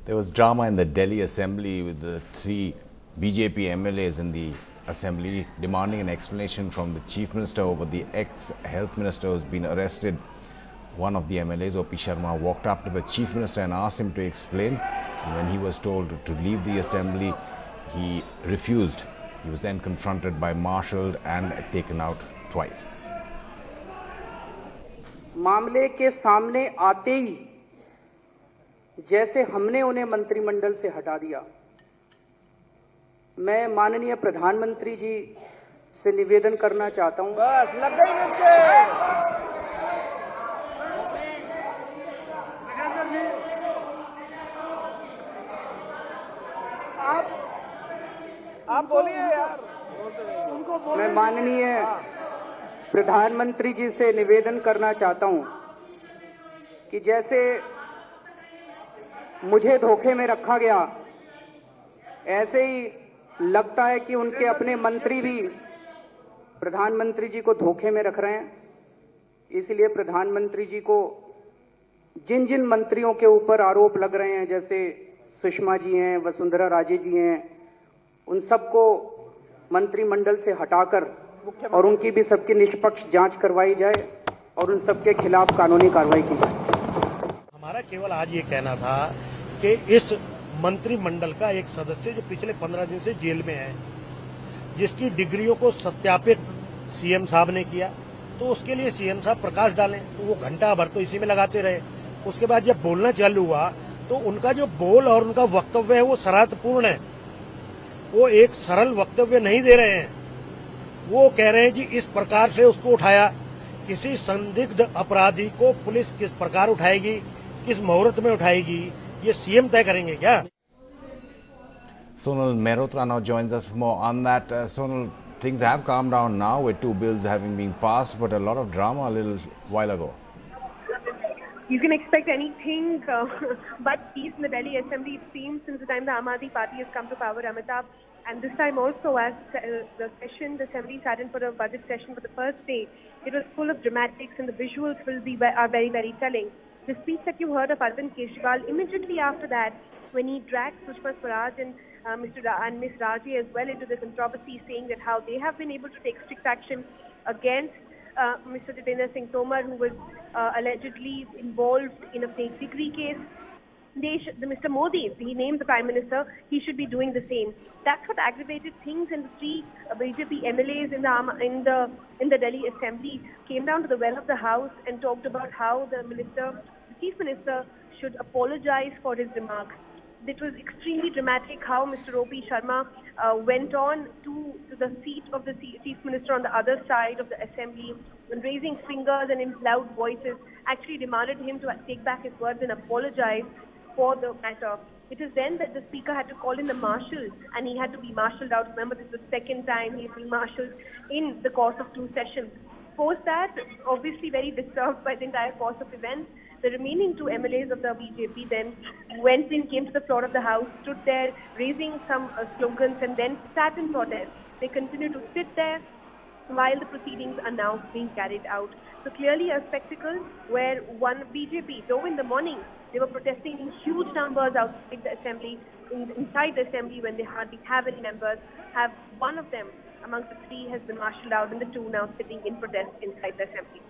There was drama in the Delhi Assembly with the three BJP MLAs in the Assembly demanding an explanation from the Chief Minister over the ex-Health Minister who's been arrested. One of the MLAs, O.P. Sharma, walked up to the Chief Minister and asked him to explain. And when he was told to leave the Assembly, he refused. He was then confronted by marshalled and taken out twice. मामले के सामने आते ही जैसे हमने उन्हें मंत्रिमंडल से हटा दिया, मैं माननीय प्रधानमंत्री जी से निवेदन करना चाहता हूं। बस लग गई आप बोलिए यार। मैं माननीय प्रधानमंत्री जी से निवेदन करना चाहता हूं कि जैसे मुझे धोखे में रखा गया, ऐसे ही लगता है कि उनके अपने मंत्री भी प्रधानमंत्री जी को धोखे में रख रहे हैं। इसलिए प्रधानमंत्री जी को जिन जिन मंत्रियों के ऊपर आरोप लग रहे हैं, जैसे सुषमा जी हैं, वसुंधरा राजे जी हैं, उन सबको मंत्रिमंडल से हटाकर और उनकी भी सबकी निष्पक्ष जांच करवाई जाए और उन सबके खिलाफ कानूनी कार्रवाई की जाए। हमारा केवल आज ये कहना था कि इस मंत्रिमंडल का एक सदस्य जो पिछले 15 दिन से जेल में है, जिसकी डिग्रियों को सत्यापित सीएम साहब ने किया, तो उसके लिए सीएम साहब प्रकाश डालें। तो वो घंटा भर तो इसी में लगाते रहे। उसके बाद जब बोलना चालू हुआ तो उनका जो बोल और उनका वक्तव्य है वो शरारतपूर्ण है। वो एक सरल वक्तव्य नहीं दे रहे हैं। वो कह रहे हैं जी इस प्रकार से उसको उठाया। किसी संदिग्ध अपराधी को पुलिस किस प्रकार उठाएगी, किस मुहूर्त में उठाएगी, ये सीएम तय करेंगे क्या? Sonal Mehrotra now joins us for more on that. Sonal, things have calmed down now with two bills having been passed, but a lot of drama a little while ago. You can expect anything but peace in the Delhi Assembly, it seems, since the time the Aam Aadmi Party has come to power, Amitabh. And this time also, as the Assembly sat in for a budget session for the first day, it was full of dramatics and the visuals are very, very telling. The speech that you heard of Arvind Kejriwal, immediately after that, when he dragged Sushma Swaraj and Ms. Raji as well into the controversy, saying that how they have been able to take strict action against Mr. Jitendra Singh Tomar, who was allegedly involved in a fake degree case. Mr. Modi, he named the Prime Minister, he should be doing the same. That's what aggravated things, and the three BJP MLAs in the Delhi Assembly came down to the well of the House and talked about how the Chief Minister should apologize for his remarks. It was extremely dramatic how Mr. O.P. Sharma went on to the seat of the Chief Minister on the other side of the Assembly and raising fingers and in loud voices actually demanded him to take back his words and apologize for the matter. It is then that the Speaker had to call in the marshal, and he had to be marshalled out. Remember, this is the second time he's been marshalled in the course of two sessions. Post that, obviously very disturbed by the entire course of events, the remaining two MLAs of the BJP then came to the floor of the House, stood there raising some slogans and then sat in protest. They continue to sit there while the proceedings are now being carried out. So clearly a spectacle where one BJP, though in the morning they were protesting in huge numbers outside the Assembly, inside the Assembly when they hardly have any members, have one of them amongst the three has been marshalled out and the two now sitting in protest inside the Assembly.